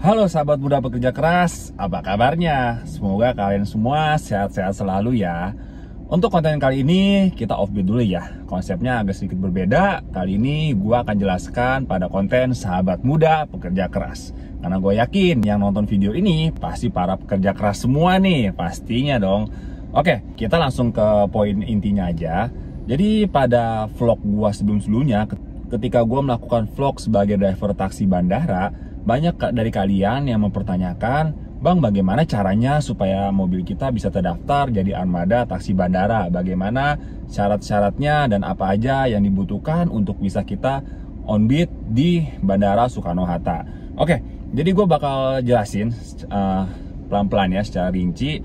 Halo sahabat muda pekerja keras, apa kabarnya? Semoga kalian semua sehat-sehat selalu ya. Untuk konten kali ini kita offbeat dulu ya. Konsepnya agak sedikit berbeda. Kali ini gue akan jelaskan pada konten sahabat muda pekerja keras. Karena gue yakin yang nonton video ini pasti para pekerja keras semua nih, pastinya dong. Oke, kita langsung ke poin intinya aja. Jadi pada vlog gue sebelum-sebelumnya, ketika gue melakukan vlog sebagai driver taksi bandara, banyak dari kalian yang mempertanyakan, Bang, bagaimana caranya supaya mobil kita bisa terdaftar jadi armada taksi bandara? Bagaimana syarat-syaratnya dan apa aja yang dibutuhkan untuk bisa kita on beat di Bandara Soekarno-Hatta? Oke, jadi gue bakal jelasin pelan-pelan ya secara rinci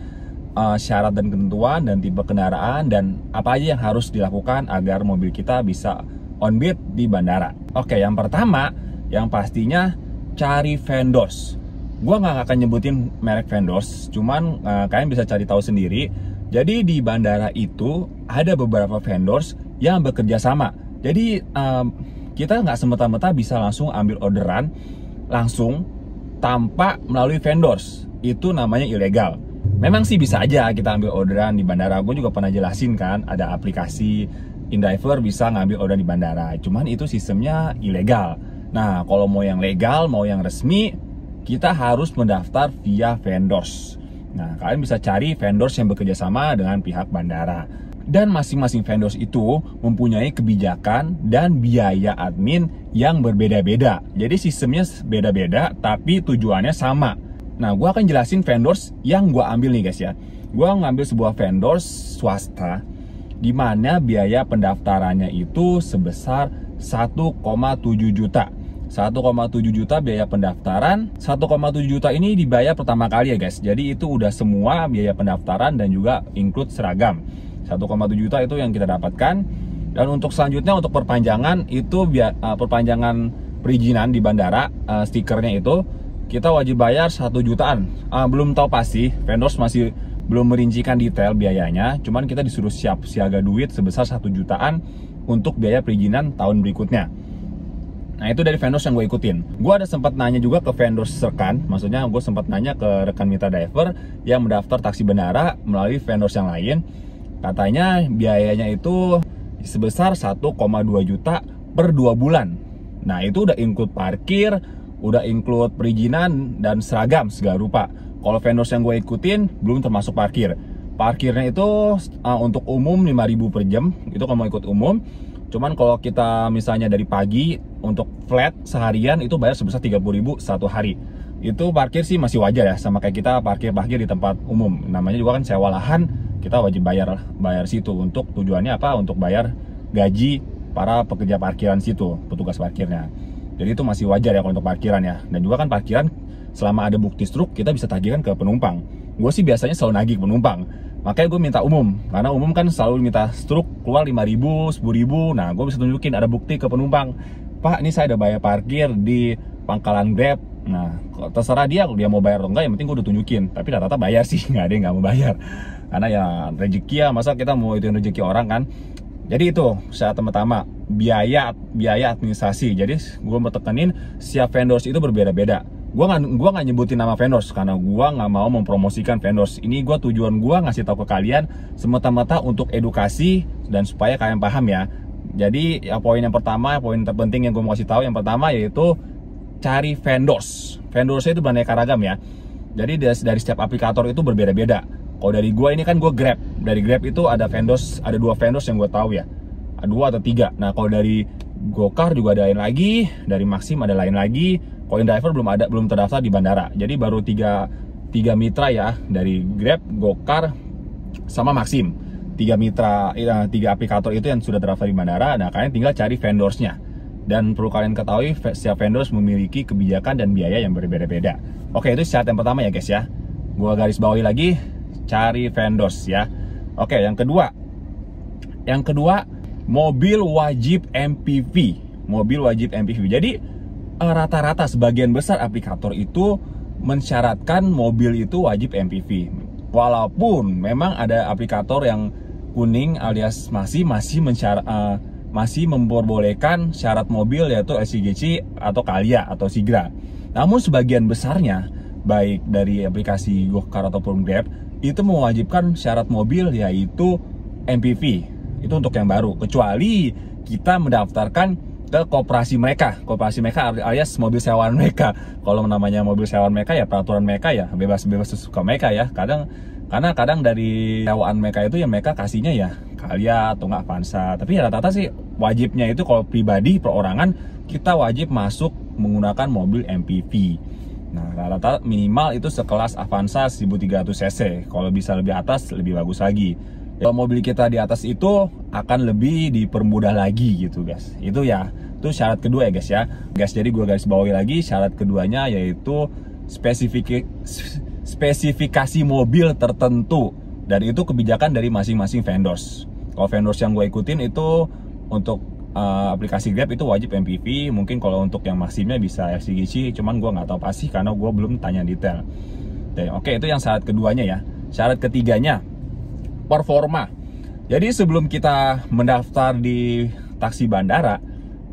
syarat dan ketentuan dan tipe kendaraan dan apa aja yang harus dilakukan agar mobil kita bisa on beat di bandara. Oke, yang pertama, yang pastinya cari vendors. Gua nggak akan nyebutin merek vendors, cuman kalian bisa cari tahu sendiri. Jadi di bandara itu ada beberapa vendors yang bekerja sama. Jadi kita nggak semata-mata bisa langsung ambil orderan langsung tanpa melalui vendors. Itu namanya ilegal. Memang sih bisa aja kita ambil orderan di bandara. Gue juga pernah jelasin kan, ada aplikasi InDriver bisa ngambil orderan di bandara. Cuman itu sistemnya ilegal. Nah, kalau mau yang legal, mau yang resmi, kita harus mendaftar via vendors. Nah, kalian bisa cari vendors yang bekerja sama dengan pihak bandara. Dan masing-masing vendors itu mempunyai kebijakan dan biaya admin yang berbeda-beda. Jadi sistemnya beda-beda, tapi tujuannya sama. Nah, gue akan jelasin vendors yang gue ambil nih guys ya. Gue ngambil sebuah vendors swasta, di mana biaya pendaftarannya itu sebesar 1,7 juta. 1,7 juta biaya pendaftaran. 1,7 juta ini dibayar pertama kali ya guys. Jadi itu udah semua biaya pendaftaran dan juga include seragam. 1,7 juta itu yang kita dapatkan. Dan untuk selanjutnya untuk perpanjangan itu perpanjangan perizinan di bandara, stikernya itu kita wajib bayar 1 jutaan. Belum tahu pasti, vendors masih belum merincikan detail biayanya. Cuman kita disuruh siap siaga duit sebesar 1 jutaan untuk biaya perizinan tahun berikutnya. Nah, itu dari vendors yang gue ikutin. Gue ada sempat nanya juga ke vendors rekan, maksudnya gue sempat nanya ke rekan mitra driver yang mendaftar taksi bandara melalui vendors yang lain. Katanya biayanya itu sebesar 1,2 juta per 2 bulan. Nah, itu udah include parkir, udah include perizinan dan seragam segala rupa. Kalau vendors yang gue ikutin belum termasuk parkir. Parkirnya itu untuk umum 5.000 per jam, itu kalau mau ikut umum. Cuman kalau kita misalnya dari pagi untuk flat seharian itu bayar sebesar 30.000 satu hari. Itu parkir sih masih wajar ya, sama kayak kita parkir di tempat umum. Namanya juga kan sewa lahan, kita wajib bayar situ. Untuk tujuannya apa? Untuk bayar gaji para pekerja parkiran situ, petugas parkirnya. Jadi itu masih wajar ya kalau untuk parkiran ya. Dan juga kan parkiran selama ada bukti struk kita bisa tagihkan ke penumpang. Gue sih biasanya selalu nagih ke penumpang. Makanya gue minta umum, karena umum kan selalu minta struk keluar 5.000, 10.000. Nah, gue bisa tunjukin ada bukti ke penumpang. Pak, ini saya udah bayar parkir di pangkalan Grab. Nah, terserah dia mau bayar atau enggak, yang penting gue udah tunjukin. Tapi rata-rata bayar sih, nggak ada yang nggak mau bayar. Karena ya rezeki ya, masa kita mau ituin rezeki orang kan. Jadi itu syarat pertama, biaya administrasi. Jadi gue mau tekenin setiap vendors itu berbeda-beda. Gua nggak nyebutin nama vendors karena gua nggak mau mempromosikan vendors. Ini tujuan gua ngasih tahu ke kalian semata-mata untuk edukasi dan supaya kalian paham ya. Jadi ya, poin yang pertama, poin terpenting yang gua mau kasih tahu yang pertama yaitu cari vendors. Vendorsnya itu beraneka ragam ya. Jadi dari setiap aplikator itu berbeda-beda. Kalau dari gua ini kan gua Grab. Dari Grab itu ada 2 vendors yang gua tahu ya. 2 atau 3. Nah, kalau dari Gokar juga ada lain lagi, dari Maxim ada lain lagi. Kalau InDriver belum terdaftar di bandara. Jadi baru 3 mitra ya, dari Grab, Gokar, sama Maxim. 3 mitra, 3 aplikator itu yang sudah terdaftar di bandara. Nah, kalian tinggal cari vendorsnya. Dan perlu kalian ketahui, setiap vendors memiliki kebijakan dan biaya yang berbeda-beda. Oke, itu syarat yang pertama ya guys ya. Gua garis bawahi lagi, cari vendors ya. Oke, yang kedua, mobil wajib MPV. Mobil wajib MPV. Jadi rata-rata sebagian besar aplikator itu mensyaratkan mobil itu wajib MPV. Walaupun memang ada aplikator yang kuning alias masih memperbolehkan syarat mobil yaitu SIGC atau Kalia atau Sigra. Namun sebagian besarnya, baik dari aplikasi GoCar ataupun Grab, itu mewajibkan syarat mobil yaitu MPV. Itu untuk yang baru, kecuali kita mendaftarkan ke koperasi mereka alias mobil sewaan mereka. Kalau namanya mobil sewaan mereka ya peraturan mereka ya bebas-bebas sesuka mereka ya. Karena kadang dari sewaan mereka itu yang mereka kasihnya ya Calya atau nggak Avanza. Tapi ya rata-rata sih wajibnya itu kalau pribadi perorangan kita wajib masuk menggunakan mobil MPV. Nah rata-rata minimal itu sekelas Avanza 1300 cc. Kalau bisa lebih atas lebih bagus lagi. Kalau mobil kita di atas itu akan lebih dipermudah lagi gitu guys. Itu syarat kedua ya guys ya. Guys, jadi gue garis bawahi lagi syarat keduanya yaitu spesifikasi mobil tertentu. Dan itu kebijakan dari masing-masing vendors. Kalau vendors yang gue ikutin itu untuk aplikasi Grab itu wajib MPV. Mungkin kalau untuk yang Maximnya bisa LCGC, cuman gue nggak tahu pasti karena gue belum tanya detail. Oke, itu yang syarat keduanya ya. Syarat ketiganya performa. Jadi sebelum kita mendaftar di taksi bandara,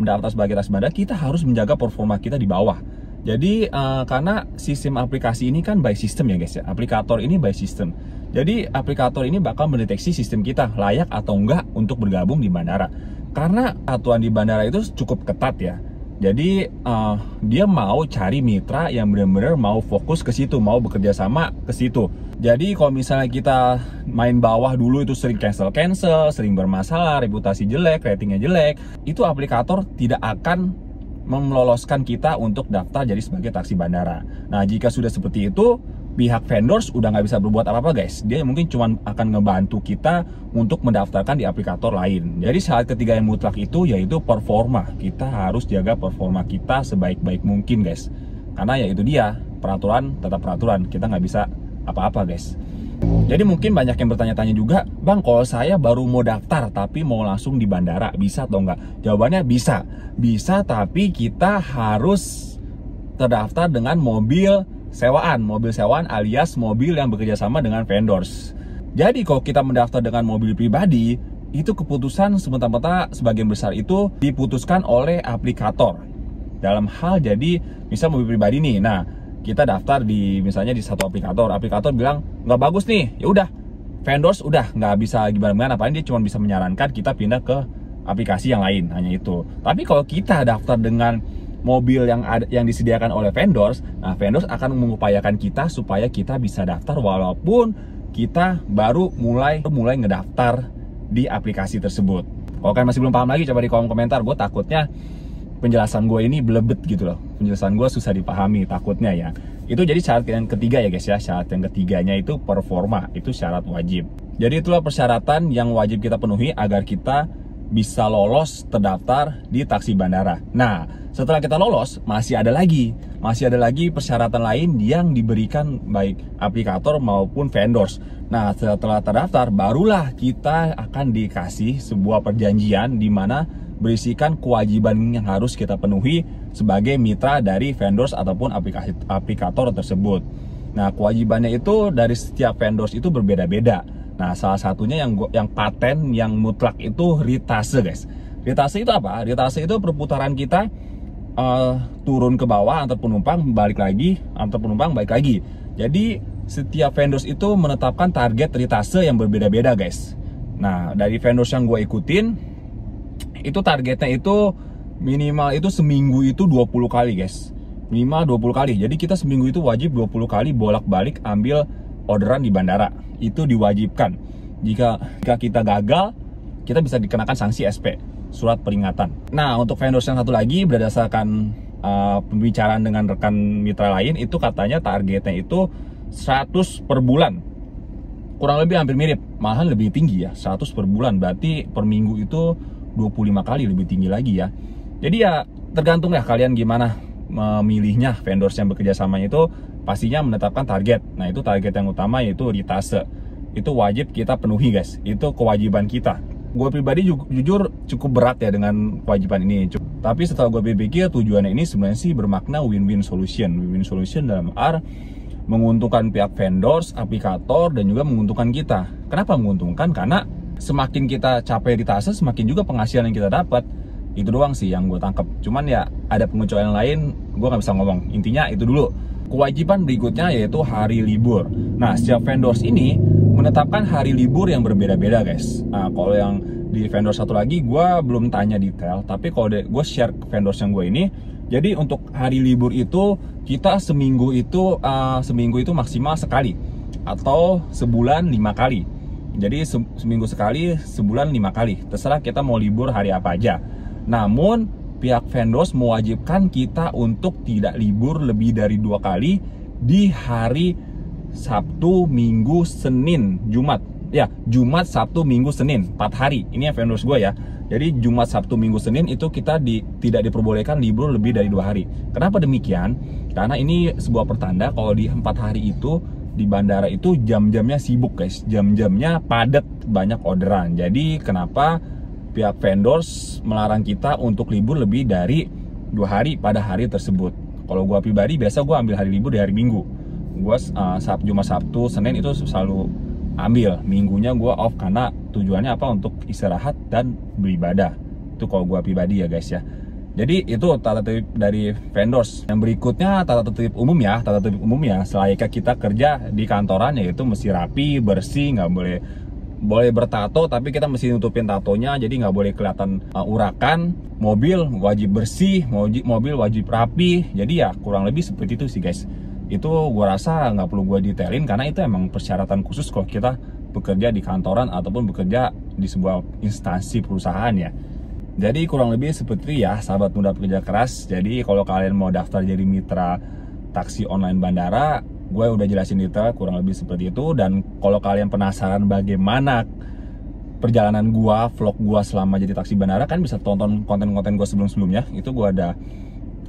mendaftar sebagai taksi bandara, kita harus menjaga performa kita di bawah. Jadi karena sistem aplikasi ini kan by system ya guys ya, aplikator ini by system. Jadi aplikator ini bakal mendeteksi sistem kita layak atau enggak untuk bergabung di bandara. Karena aturan di bandara itu cukup ketat ya. Jadi dia mau cari mitra yang benar-benar mau fokus ke situ, mau bekerja sama ke situ. Jadi kalau misalnya kita main bawah dulu itu sering cancel, sering bermasalah, reputasi jelek, ratingnya jelek, itu aplikator tidak akan meloloskan kita untuk daftar jadi sebagai taksi bandara. Nah jika sudah seperti itu, pihak vendors udah nggak bisa berbuat apa-apa guys. Dia mungkin cuma akan ngebantu kita untuk mendaftarkan di aplikator lain. Jadi syarat ketiga yang mutlak itu yaitu performa. Kita harus jaga performa kita sebaik-baik mungkin guys. Karena ya itu dia, peraturan tetap peraturan. Kita nggak bisa apa-apa guys. Jadi mungkin banyak yang bertanya-tanya juga, Bang, kalau saya baru mau daftar tapi mau langsung di bandara, bisa atau enggak? Jawabannya bisa. Bisa, tapi kita harus terdaftar dengan mobil sewaan alias mobil yang bekerja sama dengan vendors. Jadi kalau kita mendaftar dengan mobil pribadi, itu keputusan sementara sebagian besar itu diputuskan oleh aplikator. Dalam hal jadi misal mobil pribadi nih, nah kita daftar misalnya di satu aplikator bilang nggak bagus nih, ya udah vendors udah nggak bisa gimana-gimana, paling dia cuma bisa menyarankan kita pindah ke aplikasi yang lain, hanya itu. Tapi kalau kita daftar dengan mobil yang disediakan oleh vendors, nah vendors akan mengupayakan kita supaya kita bisa daftar walaupun kita baru mulai ngedaftar di aplikasi tersebut. Kalau kalian masih belum paham lagi, coba di kolom komentar. Gue takutnya penjelasan gue ini belebet gitu loh, penjelasan gue susah dipahami takutnya ya. Itu jadi syarat yang ketiga ya guys ya. Syarat yang ketiganya itu performa, itu syarat wajib. Jadi itulah persyaratan yang wajib kita penuhi agar kita bisa lolos terdaftar di taksi bandara. Nah setelah kita lolos masih ada lagi persyaratan lain yang diberikan baik aplikator maupun vendors. Nah setelah terdaftar barulah kita akan dikasih sebuah perjanjian di mana berisikan kewajiban yang harus kita penuhi sebagai mitra dari vendors ataupun aplikator tersebut. Nah, kewajibannya itu dari setiap vendors itu berbeda-beda. Nah, salah satunya yang paten, yang mutlak itu ritase, guys. Ritase itu apa? Ritase itu perputaran kita turun ke bawah antar penumpang balik lagi, Jadi setiap vendors itu menetapkan target ritase yang berbeda-beda, guys. Nah, dari vendors yang gue ikutin itu targetnya itu minimal itu seminggu itu 20 kali guys, minimal 20 kali. Jadi kita seminggu itu wajib 20 kali bolak-balik ambil orderan di bandara, itu diwajibkan. Jika kita gagal, kita bisa dikenakan sanksi SP, surat peringatan. Nah untuk vendors yang satu lagi, berdasarkan pembicaraan dengan rekan mitra lain, itu katanya targetnya itu 100 per bulan, kurang lebih hampir mirip, malahan lebih tinggi ya, 100 per bulan, berarti per minggu itu 25 kali, lebih tinggi lagi ya. Jadi ya tergantung ya kalian gimana memilihnya. Vendors yang bekerja sama itu pastinya menetapkan target. Nah itu target yang utama yaitu ritase. Itu wajib kita penuhi guys, itu kewajiban kita. Gue pribadi jujur cukup berat ya dengan kewajiban ini. Tapi setelah gue pikir tujuannya ini sebenarnya sih bermakna win-win solution. Win-win solution dalam menguntungkan pihak vendors, aplikator, dan juga menguntungkan kita. Kenapa menguntungkan? Karena semakin kita capai ritase, semakin juga penghasilan yang kita dapat. Itu doang sih yang gue tangkep. Cuman ya ada pengecualian lain, gue nggak bisa ngomong. Intinya itu dulu. Kewajiban berikutnya yaitu hari libur. Nah, setiap vendors ini menetapkan hari libur yang berbeda-beda, guys. Nah, kalau yang di vendor satu lagi, gue belum tanya detail. Tapi kalau gue share ke vendors yang gue ini, jadi untuk hari libur itu kita seminggu itu maksimal sekali atau sebulan 5 kali. Jadi seminggu sekali, sebulan 5 kali. Terserah kita mau libur hari apa aja. Namun pihak vendors mewajibkan kita untuk tidak libur lebih dari 2 kali di hari Sabtu, Minggu, Senin, Jumat. Ya, Jumat, Sabtu, Minggu, Senin, 4 hari. Ini yang vendors gue ya. Jadi Jumat, Sabtu, Minggu, Senin itu kita tidak diperbolehkan libur lebih dari 2 hari. Kenapa demikian? Karena ini sebuah pertanda kalau di 4 hari itu di bandara itu jam-jamnya sibuk, guys. Jam-jamnya padat, banyak orderan. Jadi kenapa pihak vendors melarang kita untuk libur lebih dari 2 hari pada hari tersebut. Kalau gue pribadi biasa gue ambil hari libur di hari Minggu. Gue Jumat, Sabtu, Senin itu selalu ambil. Minggunya gue off karena tujuannya apa? Untuk istirahat dan beribadah. Itu kalau gue pribadi ya, guys ya. Jadi itu tata tertib dari vendors. Yang berikutnya tata tertib umum ya. Tata tertib umum ya, selayaknya kita kerja di kantoran, yaitu mesti rapi, bersih, nggak boleh bertato, tapi kita mesti nutupin tatonya, jadi nggak boleh kelihatan urakan. Mobil wajib bersih, mobil wajib rapi. Jadi ya kurang lebih seperti itu sih, guys. Itu gua rasa nggak perlu gua detailin karena itu emang persyaratan khusus kalau kita bekerja di kantoran ataupun bekerja di sebuah instansi perusahaan ya. Jadi kurang lebih seperti ya, sahabat muda pekerja keras. Jadi kalau kalian mau daftar jadi mitra taksi online bandara, gue udah jelasin detail kurang lebih seperti itu. Dan kalau kalian penasaran bagaimana perjalanan gue, vlog gue selama jadi taksi bandara, kan bisa tonton konten-konten gue sebelum-sebelumnya. Itu gue ada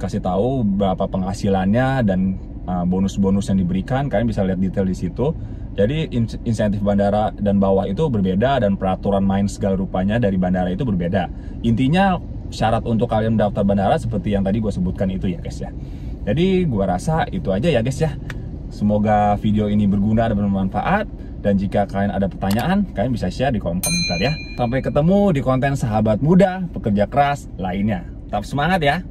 kasih tahu berapa penghasilannya dan bonus-bonus yang diberikan. Kalian bisa lihat detail di situ. Jadi insentif bandara dan bawah itu berbeda, dan peraturan main segala rupanya dari bandara itu berbeda. Intinya syarat untuk kalian daftar bandara seperti yang tadi gue sebutkan itu ya, guys ya. Jadi gue rasa itu aja ya, guys ya. Semoga video ini berguna dan bermanfaat. Dan jika kalian ada pertanyaan, kalian bisa share di kolom komentar ya. Sampai ketemu di konten sahabat muda pekerja keras lainnya. Tetap semangat ya.